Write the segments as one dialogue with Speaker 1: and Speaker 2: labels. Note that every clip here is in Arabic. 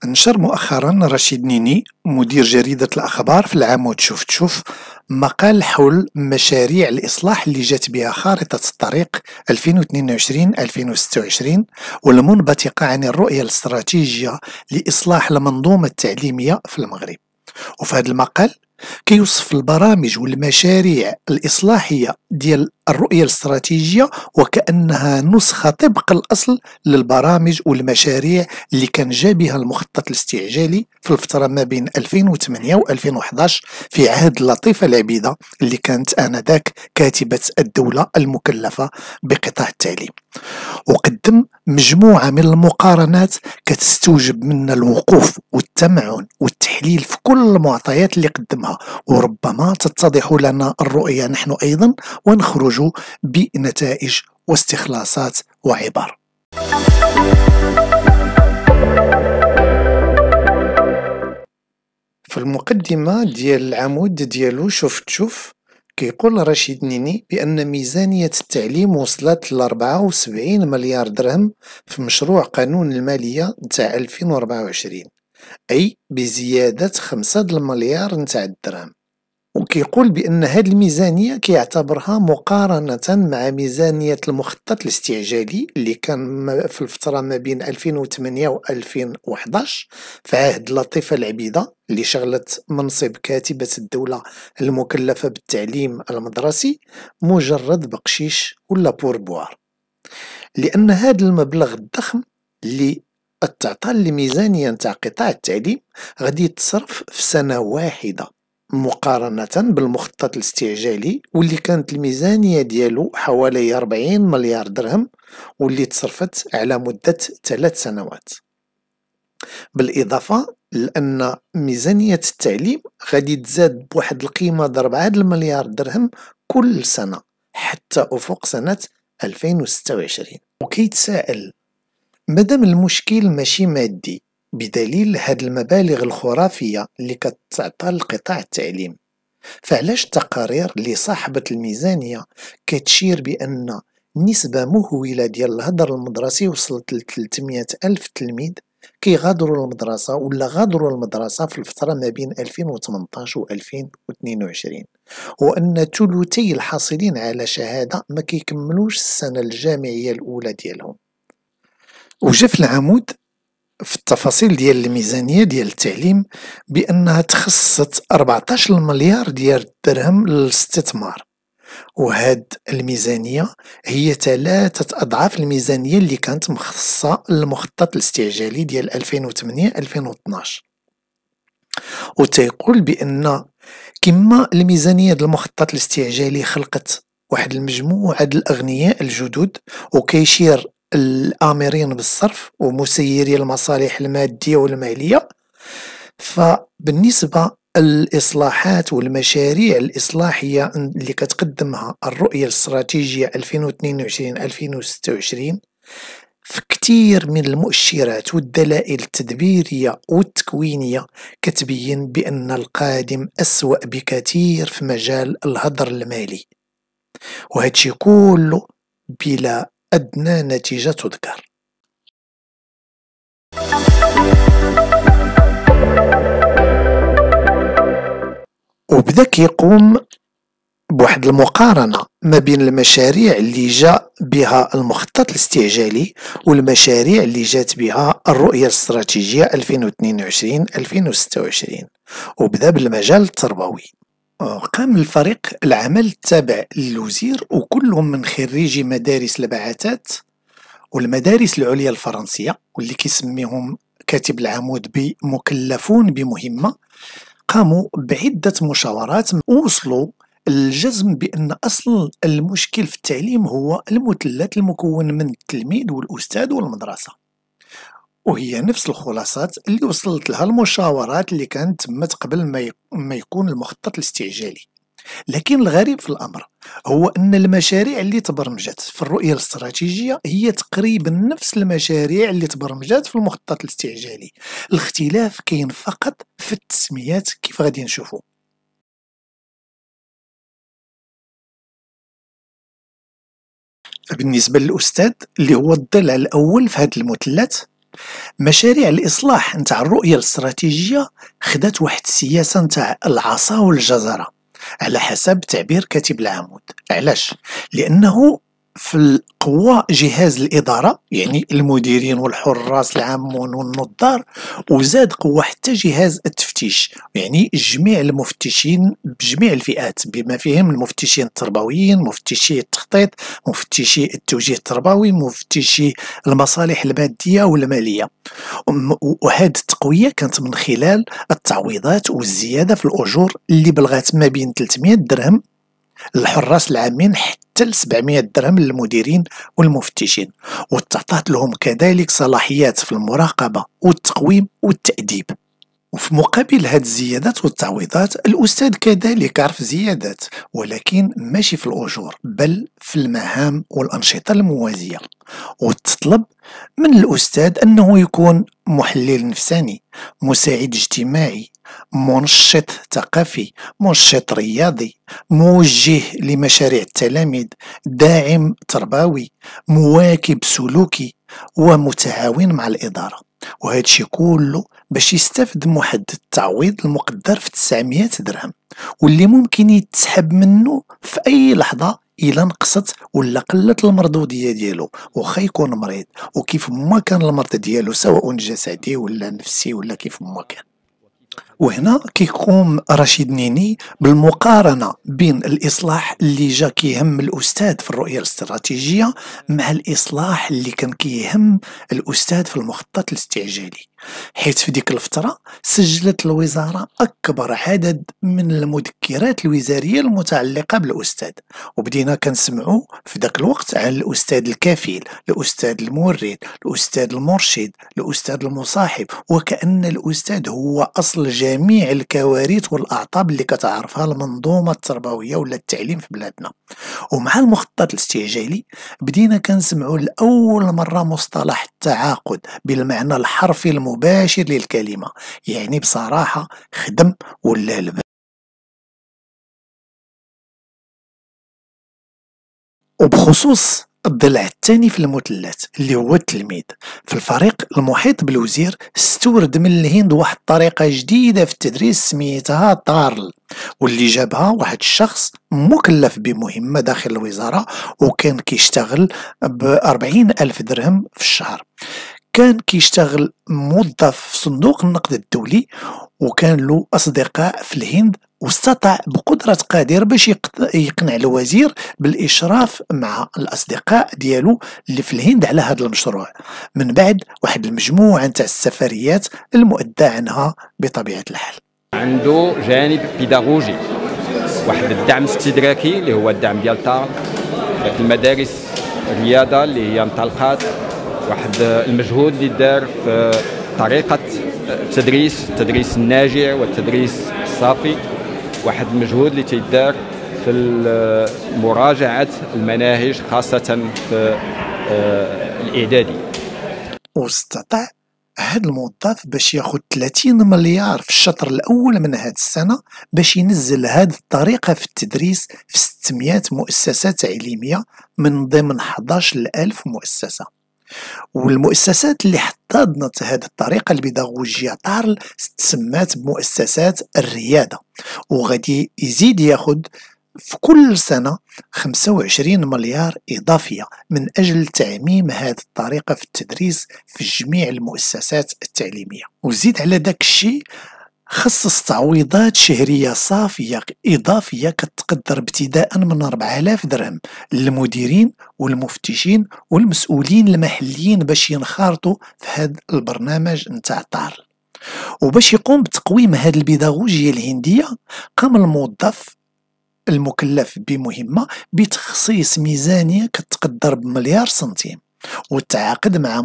Speaker 1: نشر مؤخرا رشيد نيني مدير جريدة الأخبار في العمود شوف مقال حول مشاريع الإصلاح اللي جات بها خارطة الطريق 2022-2026 والمنبثقة عن الرؤية الاستراتيجية لإصلاح المنظومة التعليمية في المغرب. وفي هذا المقال كيوصف البرامج والمشاريع الإصلاحية ديال الرؤية الاستراتيجية وكأنها نسخة طبق الأصل للبرامج والمشاريع اللي كان جا بها المخطط الاستعجالي في الفترة ما بين 2008 و 2011 في عهد لطيفة العبيدة اللي كانت آنذاك كاتبة الدولة المكلفة بقطاع التعليم. وقدم مجموعة من المقارنات كتستوجب منا الوقوف والتمعن والتحليل في كل المعطيات اللي قدمها، وربما تتضح لنا الرؤية نحن أيضا ونخرج بنتائج واستخلاصات وعبر. في المقدمة ديال العمود ديالو شوف كيقول رشيد نيني بأن ميزانية التعليم وصلت ل 74 مليار درهم في مشروع قانون المالية نتاع 2024، أي بزيادة 5 المليار نتاع الدرهم. وكيقول بأن هذه الميزانية كيعتبرها مقارنة مع ميزانية المخطط الاستعجالي اللي كان في الفترة ما بين 2008 و 2011 في عهد لطيفة العبيدة اللي شغلت منصب كاتبة الدولة المكلفة بالتعليم المدرسي مجرد بقشيش ولا بوربوار، لأن هذا المبلغ الضخم اللي تعطى الميزانية نتاع قطاع التعليم غادي يتصرف في سنة واحدة مقارنة بالمخطط الاستعجالي واللي كانت الميزانية ديالو حوالي 40 مليار درهم واللي تصرفت على مدة 3 سنوات. بالإضافة لأن ميزانية التعليم غادي تزاد بواحد القيمة ضرب 4 المليار درهم كل سنة حتى أفق سنة 2026. وكيتساءل مادام المشكل ماشي مادي بدليل هاد المبالغ الخرافية اللي كتعطى لقطاع التعليم، فعلاش التقارير اللي صاحبة الميزانية كتشير بأن نسبة مهولة ديال الهدر المدرسي وصلت ل 300 ألف تلميذ كيغادروا المدرسة ولا غادروا المدرسة في الفترة ما بين 2018 و 2022، وأن ثلثي الحاصلين على شهادة ما كيكملوش السنة الجامعية الأولى ديالهم. وجا في العمود في التفاصيل ديال الميزانية ديال التعليم بأنها تخصصت 14 مليار ديال الدرهم للاستثمار، وهاد الميزانية هي 3 أضعاف الميزانية اللي كانت مخصصة للمخطط الاستعجالي ديال 2008-2012. وتيقول بأن كما الميزانية ديال المخطط الاستعجالي خلقت واحد المجموعة د الأغنياء الجدد وكيشير الآمرين بالصرف ومسيري المصالح المادية والمالية، فبالنسبة الإصلاحات والمشاريع الإصلاحية اللي كتقدمها الرؤية الاستراتيجية 2022-2026 في كتير من المؤشرات والدلائل التدبيرية والتكوينية كتبين بأن القادم أسوأ بكثير في مجال الهدر المالي، وهادشي كله بلا أدنى نتيجة تذكر. وبدا كيقوم بواحد المقارنة ما بين المشاريع اللي جاء بها المخطط الاستعجالي والمشاريع اللي جات بها الرؤية الاستراتيجية 2022-2026، وبدا بالمجال التربوي. قام الفريق العمل التابع للوزير وكلهم من خريجي مدارس البعثات والمدارس العليا الفرنسية واللي كيسميهم كاتب العمود بمكلفون بمهمة، قاموا بعدة مشاورات ووصلوا الجزم بأن أصل المشكل في التعليم هو المثلث المكون من التلميذ والأستاذ والمدرسة، وهي نفس الخلاصات اللي وصلت لها المشاورات اللي كانت تمت قبل ما يكون المخطط الاستعجالي. لكن الغريب في الأمر هو أن المشاريع اللي تبرمجت في الرؤية الاستراتيجية هي تقريبا نفس المشاريع اللي تبرمجت في المخطط الاستعجالي، الاختلاف كاين فقط في التسميات كيف غادي نشوفوا. فبالنسبة للأستاذ اللي هو الضلع الأول في هذا المثلث مشاريع الإصلاح نتاع الرؤية الاستراتيجية خدات واحد السياسة نتاع العصا والجزرة على حسب تعبير كاتب العمود. علاش؟ لأنه في القوة جهاز الإدارة، يعني المديرين والحراس العامون والنظار، وزاد قوة حتى جهاز التفتيش، يعني جميع المفتشين بجميع الفئات بما فيهم المفتشين التربويين، مفتشي التخطيط، مفتشي التوجيه التربوي، مفتشي المصالح المادية والمالية. وهذه التقوية كانت من خلال التعويضات والزيادة في الأجور اللي بلغت ما بين 300 درهم للحراس العامين حتى ل 700 درهم للمديرين والمفتشين، وتعطات لهم كذلك صلاحيات في المراقبة والتقويم والتأديب. وفي مقابل هاد الزيادات والتعويضات الأستاذ كذلك عرف زيادات، ولكن ماشي في الأجور بل في المهام والأنشطة الموازية. وتطلب من الأستاذ أنه يكون محلل نفساني، مساعد اجتماعي، منشط ثقافي، منشط رياضي، موجه لمشاريع التلاميذ، داعم تربوي، مواكب سلوكي، ومتعاون مع الإدارة. وهذا الشيء كله باش يستافد من واحد التعويض المقدر في 900 درهم، واللي ممكن يتسحب منه في أي لحظة إلا نقصت ولا قلت المردودية ديالو، وخا يكون مريض وكيف ما كان المرض ديالو سواء جسدي ولا نفسي ولا كيف ما كان. وهنا كيقوم رشيد نيني بالمقارنة بين الإصلاح اللي جا كيهم الأستاذ في الرؤية الاستراتيجية مع الإصلاح اللي كان كيهم الأستاذ في المخطط الاستعجالي، حيث في ديك الفترة سجلت الوزارة أكبر عدد من المذكرات الوزارية المتعلقة بالأستاذ، وبدينا كنسمعوا في ذاك الوقت على الأستاذ الكفيل، الأستاذ المورد، الأستاذ المرشد، الأستاذ المصاحب، وكأن الأستاذ هو أصل جميع الكوارث والأعطاب اللي كتعرفها المنظومة التربوية ولا التعليم في بلادنا. ومع المخطط الاستعجالي بدينا كنسمعوا لأول مرة مصطلح التعاقد بالمعنى الحرفي المباشر للكلمة، يعني بصراحة خدم ولا الباب. وبخصوص الضلع الثاني في المثلث اللي هو التلميذ، في الفريق المحيط بالوزير استورد من الهند واحد الطريقة جديدة في التدريس سميتها تارل، واللي جابها واحد الشخص مكلف بمهمة داخل الوزارة وكان كيشتغل ب40,000 درهم في الشهر. كان كيشتغل موظف في صندوق النقد الدولي، وكان له أصدقاء في الهند، واستطاع بقدرة قادر باش يقنع الوزير بالإشراف مع الأصدقاء ديالو اللي في الهند على هذا المشروع، من بعد واحد المجموعة نتاع السفريات المؤدى عنها بطبيعة الحال.
Speaker 2: عنده جانب بيداغوجي، واحد الدعم استدراكي اللي هو الدعم ديال تار، المدارس الرياضة اللي هي انطلقات، واحد المجهود اللي دار في طريقة التدريس الناجع والتدريس الصافي، واحد المجهود اللي تيدار في مراجعة المناهج خاصة في الإعدادي.
Speaker 1: واستطاع هذا الموظف باش ياخذ 30 مليار في الشطر الأول من هذه السنة باش ينزل هذه الطريقة في التدريس في 600 مؤسسة تعليمية من ضمن 11,000 مؤسسة. والمؤسسات اللي حضنت هذه الطريقة البيداغوجية تارل تسمات بمؤسسات الريادة، وغادي يزيد ياخد في كل سنة 25 مليار إضافية من أجل تعميم هذه الطريقة في التدريس في جميع المؤسسات التعليمية. وزيد على داك الشيء خصص تعويضات شهرية صافية إضافية كتقدر ابتداء من 4,000 درهم للمديرين والمفتشين والمسؤولين المحليين باش ينخرطوا في هذا البرنامج نتاع تارل. وباش يقوم بتقويم هذه البيداغوجية الهندية قام الموظف المكلف بمهمة بتخصيص ميزانية كتقدر بمليار سنتيم، وتعاقد مع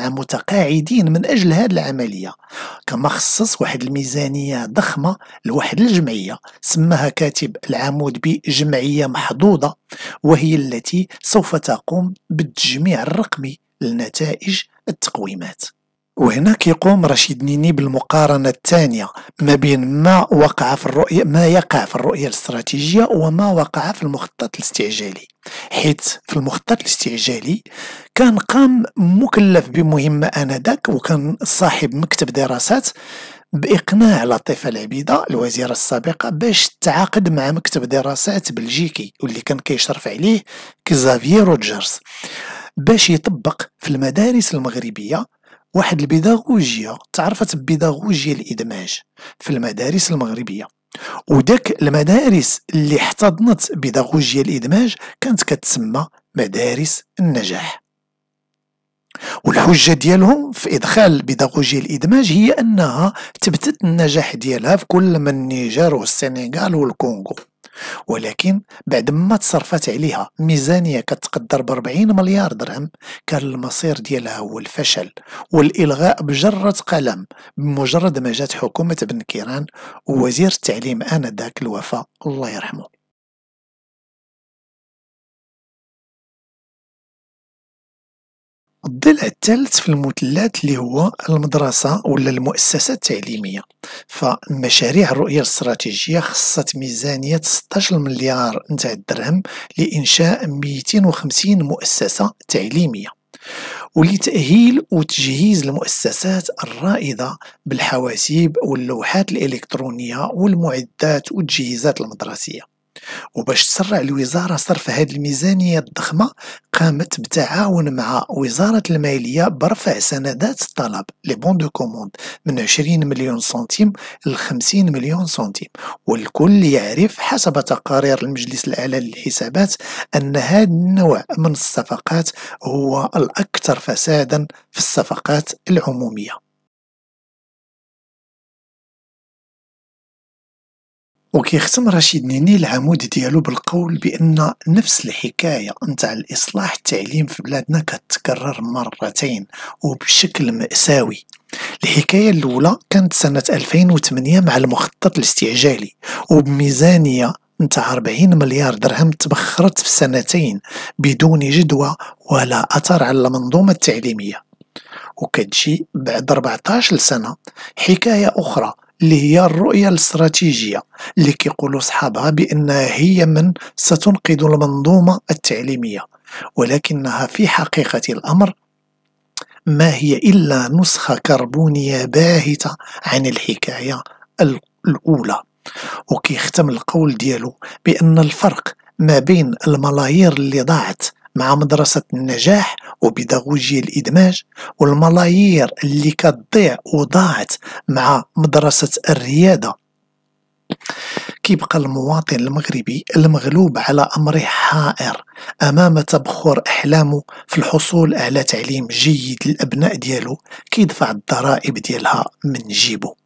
Speaker 1: متقاعدين من أجل هذه العملية. كما خصص واحد الميزانية ضخمة لواحد الجمعية سماها كاتب العمود بجمعية محظوظة، وهي التي سوف تقوم بالتجميع الرقمي لنتائج التقويمات. وهنا كيقوم رشيد نيني بالمقارنة الثانية ما بين ما يقع في الرؤية الاستراتيجية وما وقع في المخطط الاستعجالي، حيث في المخطط الاستعجالي كان قام مكلف بمهمة آنذاك وكان صاحب مكتب دراسات بإقناع لطيفة العبيدة الوزيرة السابقة باش تعاقد مع مكتب دراسات بلجيكي واللي كان كيشرف عليه كزافيير روجرز باش يطبق في المدارس المغربية واحد البيداغوجيا تعرفت ببيداغوجيا الإدماج في المدارس المغربية. وداك المدارس اللي احتضنت بيداغوجيا الإدماج كانت كتسمى مدارس النجاح. والحجة ديالهم في إدخال بيداغوجيا الإدماج هي أنها تبتت النجاح ديالها في كل من النيجر والسنغال والكونغو، ولكن بعد ما تصرفت عليها ميزانية كتقدر ب40 مليار درهم كان المصير ديالها هو الفشل والإلغاء بجرة قلم بمجرد ما جات حكومة بن كيران ووزير التعليم آنذاك الوفا الله يرحمه. الضلع الثالث في المثلث اللي هو المدرسة ولا المؤسسة التعليمية، فمشاريع الرؤية الاستراتيجية خصت ميزانية 16 مليار نتاع الدرهم لإنشاء 250 مؤسسة تعليمية ولتأهيل وتجهيز المؤسسات الرائدة بالحواسيب واللوحات الإلكترونية والمعدات والتجهيزات المدرسية. وباش تسرع الوزارة صرف هذه الميزانية الضخمة قامت بتعاون مع وزارة المالية برفع سندات الطلب لي بون دو كوموند من 20 مليون سنتيم ل 50 مليون سنتيم، والكل يعرف حسب تقارير المجلس الأعلى للحسابات أن هذا النوع من الصفقات هو الأكثر فسادا في الصفقات العمومية. وكيختم رشيد نيني العمود ديالو بالقول بأن نفس الحكاية نتاع الإصلاح التعليم في بلادنا كتكرر مرتين وبشكل مأساوي. الحكاية الأولى كانت سنة 2008 مع المخطط الاستعجالي وبميزانية نتاع 40 مليار درهم تبخرت في سنتين بدون جدوى ولا أثر على المنظومة التعليمية. وكتجي بعد 14 سنة حكاية أخرى اللي هي الرؤية الاستراتيجية اللي كيقولوا صحابها بأنها هي من ستنقذ المنظومة التعليمية، ولكنها في حقيقة الأمر ما هي إلا نسخة كربونية باهتة عن الحكاية الأولى. وكيختم القول ديالو بأن الفرق ما بين الملايير اللي ضاعت مع مدرسة النجاح وبيداغوجيا الإدماج والملايير اللي كتضيع وضاعت مع مدرسة الريادة، كيبقى المواطن المغربي المغلوب على أمره حائر أمام تبخر أحلامه في الحصول على تعليم جيد للأبناء ديالو كيدفع الضرائب ديالها من جيبه.